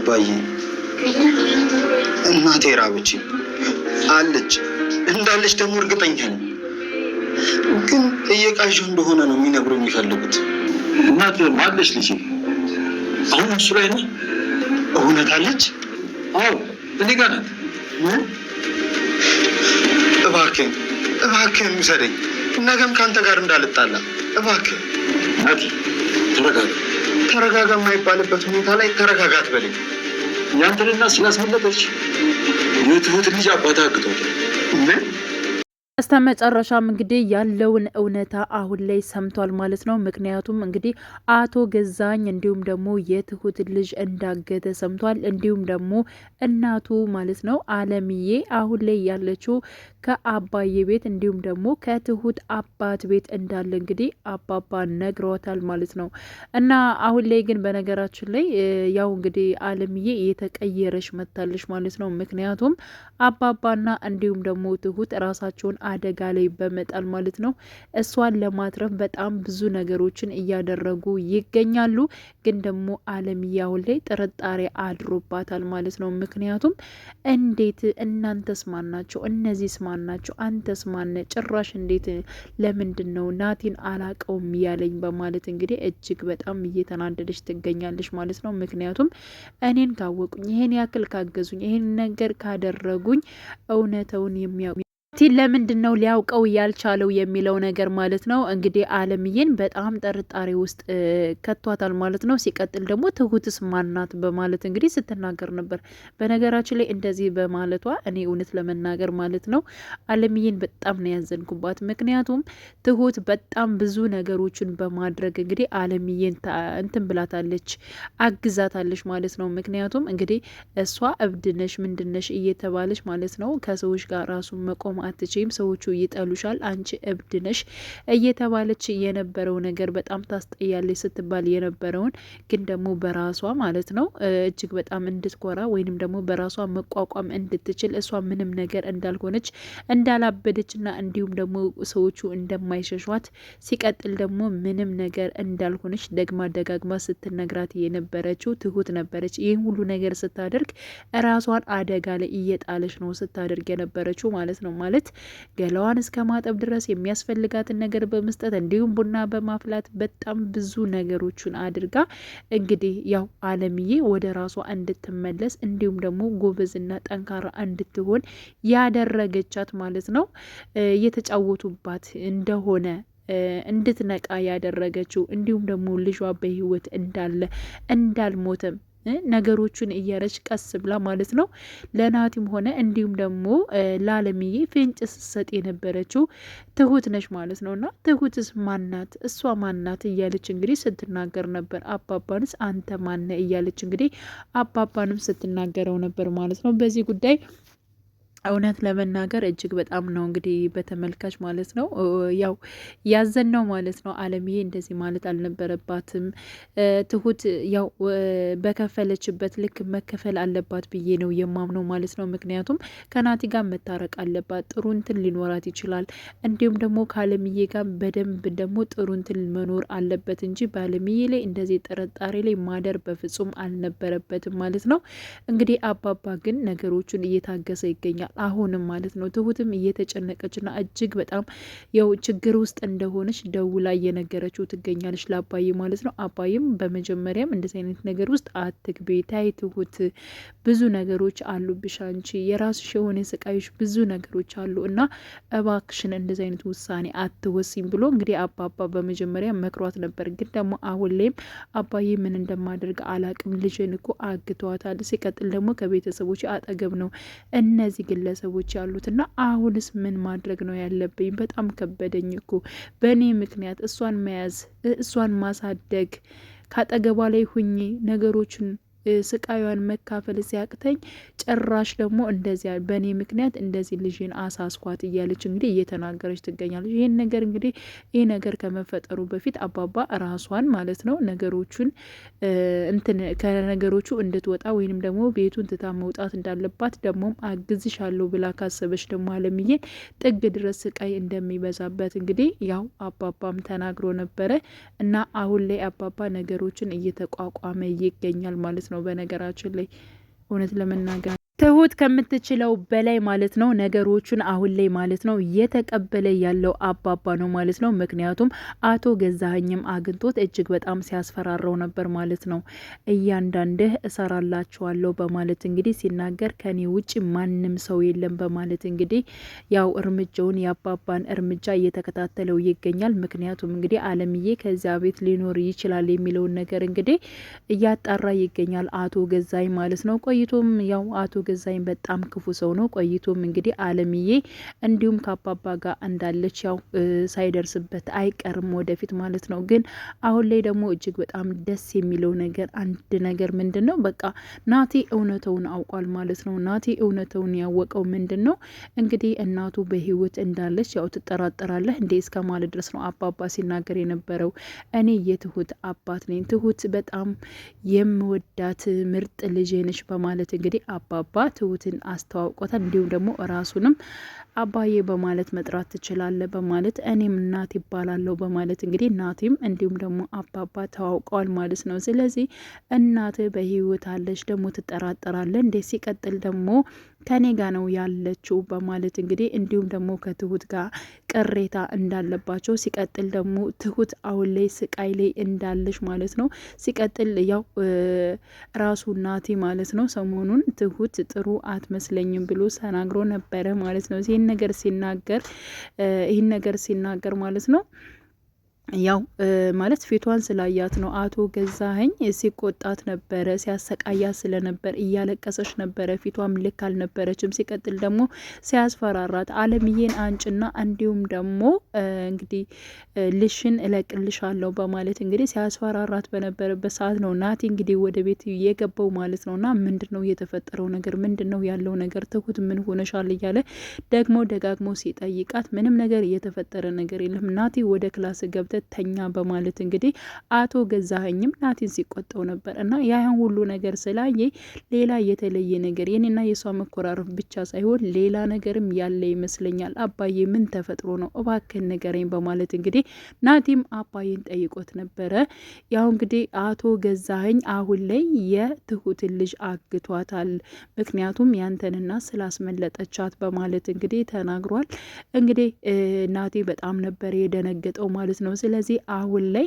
አባዬ እናቴ ራበች አለች እንዳለች ደግሞ እርግጠኛ ነኝ። ግን እየቃዡ እንደሆነ ነው የሚነግሩ የሚፈልጉት። እናት ማለች ልጅ አሁን እሱ ላይ ነው። እውነት አለች? አዎ እኔ ጋር ናት። እባክህን ውሰደኝ፣ ነገም ከአንተ ጋር እንዳልጣላ እባክህ። ናቲ ተረጋጋ። ተረጋጋ የማይባልበት ሁኔታ ላይ ተረጋጋ አትበለኝ። ያንተን እናት ስላስመለጠች የትሁት ልጅ አባታ አግቶታል። በስተ መጨረሻም እንግዲህ ያለውን እውነታ አሁን ላይ ሰምቷል ማለት ነው። ምክንያቱም እንግዲህ አቶ ገዛኝ እንዲሁም ደግሞ የትሁት ልጅ እንዳገተ ሰምቷል። እንዲሁም ደግሞ እናቱ ማለት ነው አለምዬ አሁን ላይ ያለችው ከአባዬ ቤት እንዲሁም ደግሞ ከትሁት አባት ቤት እንዳለ እንግዲህ አባባ ነግረዋታል ማለት ነው። እና አሁን ላይ ግን በነገራችን ላይ ያው እንግዲህ አለምዬ እየተቀየረች መታለች ማለት ነው። ምክንያቱም አባባና እንዲሁም ደግሞ ትሁት ራሳቸውን አደጋ ላይ በመጣል ማለት ነው እሷን ለማትረፍ በጣም ብዙ ነገሮችን እያደረጉ ይገኛሉ። ግን ደግሞ አለምዬ አሁን ላይ ጥርጣሬ አድሮባታል ማለት ነው። ምክንያቱም እንዴት እናንተስ ማን ናቸው? እነዚህስ ማን ናቸው? አንተስ ማን? ጭራሽ እንዴት ለምንድን ነው ናቲን አላቀውም ያለኝ በማለት እንግዲህ እጅግ በጣም እየተናደደች ትገኛለች ማለት ነው። ምክንያቱም እኔን ካወቁኝ፣ ይሄን ያክል ካገዙኝ፣ ይሄን ነገር ካደረጉኝ እውነተውን የሚያውቁ ለምንድን ነው ሊያውቀው ያልቻለው የሚለው ነገር ማለት ነው። እንግዲህ አለምዬን በጣም ጥርጣሬ ውስጥ ከቷታል ማለት ነው። ሲቀጥል ደግሞ ትሁትስ ማናት በማለት እንግዲህ ስትናገር ነበር። በነገራችን ላይ እንደዚህ በማለቷ እኔ እውነት ለመናገር ማለት ነው አለምዬን በጣም ነው ያዘንኩባት። ምክንያቱም ትሁት በጣም ብዙ ነገሮችን በማድረግ እንግዲህ አለምዬን እንትን ብላታለች፣ አግዛታለች ማለት ነው። ምክንያቱም እንግዲህ እሷ እብድነሽ ምንድነሽ እየተባለች ማለት ነው ከሰዎች ጋር ራሱ መቆም አትችይም፣ ሰዎቹ ይጠሉሻል፣ አንቺ እብድ ነሽ እየተባለች የነበረው ነገር በጣም ታስጠያለች ስትባል የነበረውን ግን ደግሞ በራሷ ማለት ነው እጅግ በጣም እንድትኮራ ወይንም ደግሞ በራሷ መቋቋም እንድትችል እሷ ምንም ነገር እንዳልሆነች እንዳላበደችና እንዲሁም ደግሞ ሰዎቹ እንደማይሸሿት ሲቀጥል ደግሞ ምንም ነገር እንዳልሆነች ደግማ ደጋግማ ስትነግራት የነበረችው ትሁት ነበረች። ይህን ሁሉ ነገር ስታደርግ ራሷን አደጋ ላይ እየጣለች ነው ስታደርግ የነበረችው ማለት ነው። ማለት ገላዋን እስከ ማጠብ ድረስ የሚያስፈልጋትን ነገር በመስጠት እንዲሁም ቡና በማፍላት በጣም ብዙ ነገሮችን አድርጋ እንግዲህ ያው አለምዬ ወደ ራሷ እንድትመለስ እንዲሁም ደግሞ ጎበዝና ጠንካራ እንድትሆን ያደረገቻት ማለት ነው። እየተጫወቱባት እንደሆነ እንድትነቃ ያደረገችው እንዲሁም ደግሞ ልጇ በህይወት እንዳለ እንዳልሞተም ነገሮቹን እያረች ቀስ ብላ ማለት ነው ለናቲም ሆነ እንዲሁም ደግሞ ለአለምዬ ፍንጭ ስትሰጥ የነበረችው ትሁት ነች ማለት ነው። እና ትሁትስ ማናት? እሷ ማናት እያለች እንግዲህ ስትናገር ነበር። አባባንስ አንተ ማነ እያለች እንግዲህ አባባንም ስትናገረው ነበር ማለት ነው። በዚህ ጉዳይ እውነት ለመናገር እጅግ በጣም ነው እንግዲህ በተመልካች ማለት ነው ያው ያዘን ነው ማለት ነው። አለምዬ እንደዚህ ማለት አልነበረባትም። ትሁት ያው በከፈለችበት ልክ መከፈል አለባት ብዬ ነው የማምነው ማለት ነው። ምክንያቱም ከናቲ ጋር መታረቅ አለባት። ጥሩ እንትን ሊኖራት ይችላል። እንዲሁም ደግሞ ከአለምዬ ጋር በደንብ ደግሞ ጥሩ እንትን መኖር አለበት እንጂ በአለምዬ ላይ እንደዚህ ጥርጣሬ ላይ ማደር በፍጹም አልነበረበትም ማለት ነው። እንግዲህ አባባ ግን ነገሮቹን እየታገሰ ይገኛል አሁንም ማለት ነው። ትሁትም እየተጨነቀችና እጅግ በጣም ያው ችግር ውስጥ እንደሆነች ደውላ እየነገረችው ትገኛለች ለአባዬ ማለት ነው። አባዬም በመጀመሪያም እንደዚህ አይነት ነገር ውስጥ አትግቢ፣ ታይ ትሁት ብዙ ነገሮች አሉብሽ፣ አንቺ የራስሽ የሆነ ስቃዮች ብዙ ነገሮች አሉ እና እባክሽን እንደዚህ አይነት ውሳኔ አትወሲም ብሎ እንግዲህ አባባ በመጀመሪያ መክሯት ነበር። ግን ደግሞ አሁን ላይም አባዬ ምን እንደማደርግ አላቅም፣ ልጅን እኮ አግተዋታል፣ ሲቀጥል ደግሞ ከቤተሰቦች አጠገብ ነው እነዚህ ግለሰቦች ያሉትና አሁንስ ምን ማድረግ ነው ያለብኝ? በጣም ከበደኝ እኮ በእኔ ምክንያት እሷን መያዝ እሷን ማሳደግ ካጠገቧ ላይ ሁኜ ነገሮችን ስቃዩን መካፈል ሲያቅተኝ ጭራሽ ደግሞ እንደዚያ በእኔ ምክንያት እንደዚህ ልጅን አሳስኳት እያለች እንግዲህ እየተናገረች ትገኛለች። ይህን ነገር እንግዲህ ይህ ነገር ከመፈጠሩ በፊት አባባ ራሷን ማለት ነው ነገሮቹን እንትን ከነገሮቹ እንድትወጣ ወይንም ደግሞ ቤቱን ትታ መውጣት እንዳለባት ደግሞም አግዝሻለሁ ብላ ካሰበች ደግሞ አለምዬን ጥግ ድረስ ስቃይ እንደሚበዛበት እንግዲህ ያው አባባም ተናግሮ ነበረ እና አሁን ላይ አባባ ነገሮችን እየተቋቋመ ይገኛል ማለት ነው። ነው። በነገራችን ላይ እውነት ለመናገር ትሁት ከምትችለው በላይ ማለት ነው ነገሮቹን አሁን ላይ ማለት ነው እየተቀበለ ያለው አባባ ነው ማለት ነው። ምክንያቱም አቶ ገዛኸኝም አግኝቶት እጅግ በጣም ሲያስፈራራው ነበር ማለት ነው። እያንዳንድህ እሰራላችኋለሁ በማለት እንግዲህ ሲናገር ከኔ ውጭ ማንም ሰው የለም በማለት እንግዲህ ያው እርምጃውን የአባባን እርምጃ እየተከታተለው ይገኛል። ምክንያቱም እንግዲህ አለምዬ ከዚያ ቤት ሊኖር ይችላል የሚለውን ነገር እንግዲህ እያጣራ ይገኛል አቶ ገዛኸኝ ማለት ነው። ቆይቶም ያው አቶ ገዛኸኝ በጣም ክፉ ሰው ነው። ቆይቶም እንግዲህ አለምዬ እንዲሁም ከአባባ ጋር እንዳለች ያው ሳይደርስበት አይቀርም ወደፊት ማለት ነው። ግን አሁን ላይ ደግሞ እጅግ በጣም ደስ የሚለው ነገር አንድ ነገር ምንድን ነው፣ በቃ ናቲ እውነተውን አውቋል ማለት ነው። ናቲ እውነተውን ያወቀው ምንድን ነው እንግዲህ እናቱ በህይወት እንዳለች ያው ትጠራጠራለህ እንዴ እስከ ማለት ድረስ ነው አባባ ሲናገር የነበረው። እኔ የትሁት አባት ነኝ፣ ትሁት በጣም የምወዳት ምርጥ ልጅ ነች በማለት እንግዲህ አባባ ትሁትን አስተዋውቆታል። እንዲሁም ደግሞ ራሱንም አባዬ በማለት መጥራት ትችላለህ በማለት እኔም እናት ይባላለሁ በማለት እንግዲህ እናቴም እንዲሁም ደግሞ አባባ ተዋውቀዋል ማለት ነው። ስለዚህ እናት በህይወት አለች ደግሞ ትጠራጠራለህ እንዴ? ሲቀጥል ደግሞ ከኔ ጋ ነው ያለችው በማለት እንግዲህ እንዲሁም ደግሞ ከትሁት ጋር ቅሬታ እንዳለባቸው፣ ሲቀጥል ደግሞ ትሁት አሁን ላይ ስቃይ ላይ እንዳለች ማለት ነው። ሲቀጥል ያው ራሱ ናቲ ማለት ነው ሰሞኑን ትሁት ጥሩ አትመስለኝም ብሎ ተናግሮ ነበረ ማለት ነው። ይህን ነገር ሲናገር ማለት ነው ያው ማለት ፊቷን ስላያት ነው። አቶ ገዛኸኝ ሲቆጣት ነበረ፣ ሲያሰቃያት ስለነበር እያለቀሰች ነበረ። ፊቷም ልክ አልነበረችም። ሲቀጥል ደግሞ ሲያስፈራራት አለምዬን አንጭና እንዲሁም ደግሞ እንግዲህ ልሽን እለቅልሻለሁ በማለት እንግዲህ ሲያስፈራራት በነበረበት ሰዓት ነው ናቲ እንግዲህ ወደ ቤት የገባው ማለት ነውና ምንድን ነው የተፈጠረው ነገር፣ ምንድን ነው ያለው ነገር፣ ትሁት ምን ሆነሻል እያለ ደግሞ ደጋግሞ ሲጠይቃት ምንም ነገር የተፈጠረ ነገር የለም ናቲ ወደ ክላስ ገብተ ተኛ በማለት እንግዲህ አቶ ገዛኸኝም ናቲን ሲቆጣው ነበር። እና ያን ሁሉ ነገር ስላየ ሌላ የተለየ ነገር የኔና የሷ መኮራረፍ ብቻ ሳይሆን ሌላ ነገርም ያለ ይመስለኛል። አባዬ ምን ተፈጥሮ ነው እባክህን ንገረኝ በማለት እንግዲህ ናቲም አባዬን ጠይቆት ነበረ። ያው እንግዲህ አቶ ገዛኸኝ አሁን ላይ የትሁትን ልጅ አግቷታል፣ ምክንያቱም ያንተንና ስላስመለጠቻት በማለት እንግዲህ ተናግሯል። እንግዲህ ናቲ በጣም ነበር የደነገጠው ማለት ነው። ስለዚህ አሁን ላይ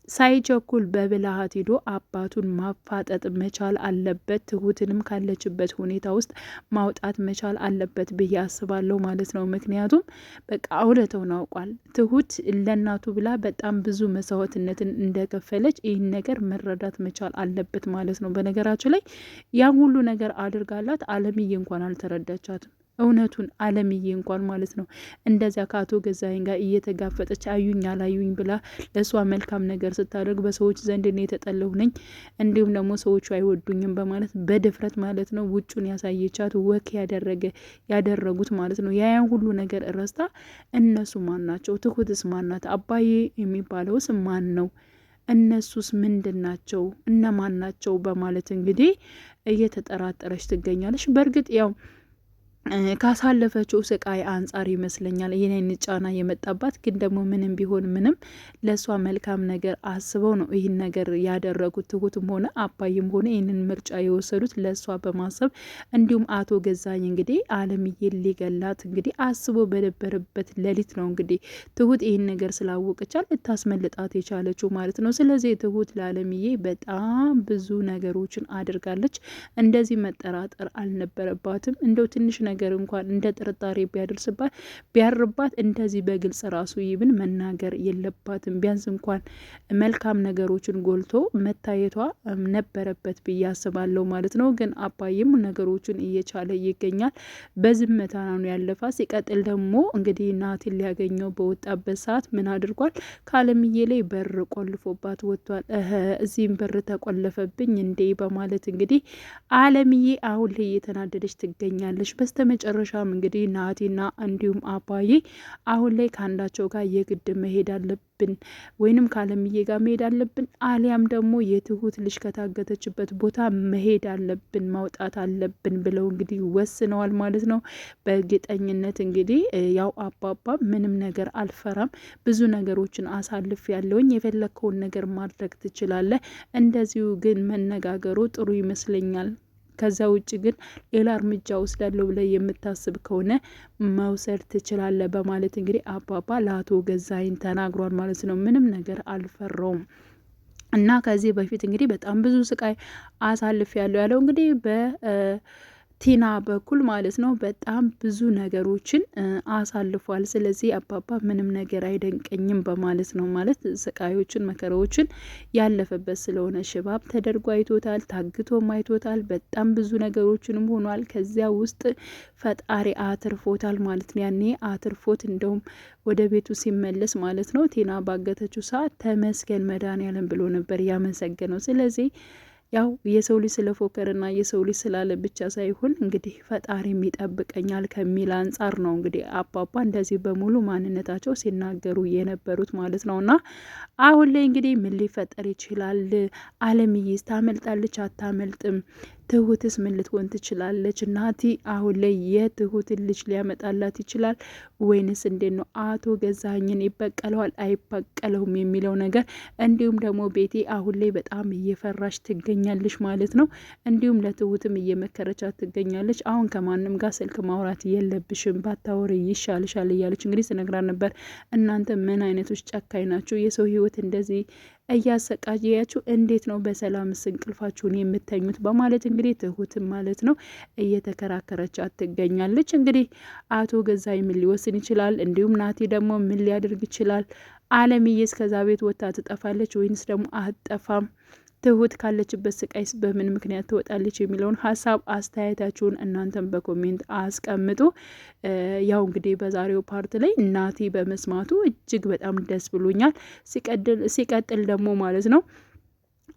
ሳይቸኩል በብልሃት ሄዶ አባቱን ማፋጠጥ መቻል አለበት። ትሁትንም ካለችበት ሁኔታ ውስጥ ማውጣት መቻል አለበት ብዬ አስባለሁ ማለት ነው። ምክንያቱም በቃ እውነታውን አውቋል። ትሁት ለእናቱ ብላ በጣም ብዙ መስዋዕትነትን እንደከፈለች ይህን ነገር መረዳት መቻል አለበት ማለት ነው። በነገራችሁ ላይ ያን ሁሉ ነገር አድርጋላት አለምዬ እንኳን አልተረዳቻትም። እውነቱን አለምዬ እንኳን ማለት ነው እንደዚያ ከአቶ ገዛኸኝ ጋር እየተጋፈጠች አዩኝ አላዩኝ ብላ ለእሷ መልካም ነገር ስታደርግ በሰዎች ዘንድ እኔ የተጠለሁ ነኝ እንዲሁም ደግሞ ሰዎቹ አይወዱኝም በማለት በድፍረት ማለት ነው ውጩን ያሳየቻት ወክ ያደረጉት ማለት ነው። ያን ሁሉ ነገር ረስታ እነሱ ማን ናቸው? ትሁትስ ማናት? አባዬ የሚባለውስ ማን ነው? እነሱስ ምንድን ናቸው? እነማን ናቸው? በማለት እንግዲህ እየተጠራጠረች ትገኛለች። በእርግጥ ያው ካሳለፈችው ስቃይ አንጻር ይመስለኛል ይህን ጫና የመጣባት። ግን ደግሞ ምንም ቢሆን ምንም ለእሷ መልካም ነገር አስበው ነው ይህን ነገር ያደረጉት። ትሁትም ሆነ አባይም ሆነ ይህንን ምርጫ የወሰዱት ለእሷ በማሰብ እንዲሁም አቶ ገዛኸኝ እንግዲህ አለምዬን ሊገላት እንግዲህ አስቦ በነበረበት ሌሊት ነው እንግዲህ ትሁት ይህን ነገር ስላወቀቻል ልታስመልጣት የቻለችው ማለት ነው። ስለዚህ ትሁት ለአለምዬ በጣም ብዙ ነገሮችን አድርጋለች። እንደዚህ መጠራጠር አልነበረባትም። እንደው ትንሽ ነገር እንኳን እንደ ጥርጣሬ ቢያርባት እንደዚህ በግልጽ ራሱ ይብን መናገር የለባትም። ቢያንስ እንኳን መልካም ነገሮችን ጎልቶ መታየቷ ነበረበት ብዬ አስባለሁ ማለት ነው። ግን አባይም ነገሮችን እየቻለ ይገኛል። በዝምታ ነው ያለፋ። ሲቀጥል ደግሞ እንግዲህ ናቲን ሊያገኘው በወጣበት ሰዓት ምን አድርጓል? ከአለምዬ ላይ በር ቆልፎባት ወጥቷል። እዚህም በር ተቆለፈብኝ እንዴ በማለት እንግዲህ አለምዬ አሁን ላይ እየተናደደች ትገኛለች። በስተመጨረሻም እንግዲህ ናቲና እንዲሁም አባዬ አሁን ላይ ከአንዳቸው ጋር የግድ መሄድ አለብን ወይንም ከአለምዬ ጋር መሄድ አለብን፣ አሊያም ደግሞ የትሁት ልጅ ከታገተችበት ቦታ መሄድ አለብን፣ ማውጣት አለብን ብለው እንግዲህ ወስነዋል ማለት ነው። በእርግጠኝነት እንግዲህ ያው አባባ ምንም ነገር አልፈራም፣ ብዙ ነገሮችን አሳልፍ ያለውኝ የፈለግከውን ነገር ማድረግ ትችላለህ፣ እንደዚሁ ግን መነጋገሩ ጥሩ ይመስለኛል። ከዛ ውጭ ግን ሌላ እርምጃ ወስዳለሁ ብለ የምታስብ ከሆነ መውሰድ ትችላለ በማለት እንግዲህ አባባ ለአቶ ገዛኸኝ ተናግሯል ማለት ነው። ምንም ነገር አልፈራውም እና ከዚህ በፊት እንግዲህ በጣም ብዙ ስቃይ አሳልፍ ያለው እንግዲህ ቲና በኩል ማለት ነው በጣም ብዙ ነገሮችን አሳልፏል። ስለዚህ አባባ ምንም ነገር አይደንቀኝም በማለት ነው ማለት ስቃዮችን መከራዎችን ያለፈበት ስለሆነ ሽባብ ተደርጎ አይቶታል፣ ታግቶም አይቶታል፣ በጣም ብዙ ነገሮችንም ሆኗል። ከዚያ ውስጥ ፈጣሪ አትርፎታል ማለት ነው። ያኔ አትርፎት እንደውም ወደ ቤቱ ሲመለስ ማለት ነው ቲና ባገተችው ሰዓት ተመስገን መድኃኒዓለም ብሎ ነበር ያመሰገነው። ስለዚህ ያው የሰው ልጅ ስለፎከርና የሰው ልጅ ስላለ ብቻ ሳይሆን እንግዲህ ፈጣሪም ይጠብቀኛል ከሚል አንጻር ነው እንግዲህ አባባ እንደዚህ በሙሉ ማንነታቸው ሲናገሩ የነበሩት ማለት ነው። እና አሁን ላይ እንግዲህ ምን ሊፈጠር ይችላል? አለምዬስ ታመልጣለች አታመልጥም? ትሁትስ ምን ልትሆን ትችላለች? ናቲ አሁን ላይ የትሁትን ልጅ ሊያመጣላት ይችላል ወይንስ እንዴት ነው? አቶ ገዛኸኝን ይበቀለዋል አይበቀለውም የሚለው ነገር እንዲሁም ደግሞ ቤቴ አሁን ላይ በጣም እየፈራሽ ትገኛለች ማለት ነው። እንዲሁም ለትሁትም እየመከረቻት ትገኛለች። አሁን ከማንም ጋር ስልክ ማውራት የለብሽም ባታወሪ ይሻልሻል እያለች እንግዲህ ስነግራት ነበር። እናንተ ምን አይነቶች ጨካኝ ናቸው? የሰው ህይወት እንደዚህ እያሰቃያችሁ እንዴት ነው በሰላም እንቅልፋችሁን የምተኙት? በማለት እንግዲህ ትሁትም ማለት ነው እየተከራከረቻት ትገኛለች። እንግዲህ አቶ ገዛኸኝ ምን ሊወስን ይችላል? እንዲሁም ናቲ ደግሞ ምን ሊያደርግ ይችላል? አለምዬ እስከዛ ቤት ወጥታ ትጠፋለች ወይንስ ደግሞ አትጠፋም? ትሁት ካለችበት ስቃይስ በምን ምክንያት ትወጣለች የሚለውን ሀሳብ አስተያየታችሁን እናንተም በኮሜንት አስቀምጡ። ያው እንግዲህ በዛሬው ፓርት ላይ ናቲ በመስማቱ እጅግ በጣም ደስ ብሎኛል። ሲቀጥል ደግሞ ማለት ነው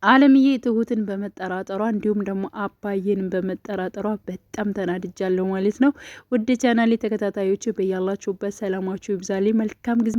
አለምዬ ትሁትን በመጠራጠሯ እንዲሁም ደግሞ አባዬን በመጠራጠሯ በጣም ተናድጃለሁ ማለት ነው። ውድ ቻናሌ ተከታታዮች በያላችሁበት ሰላማችሁ ይብዛልኝ። መልካም ጊዜ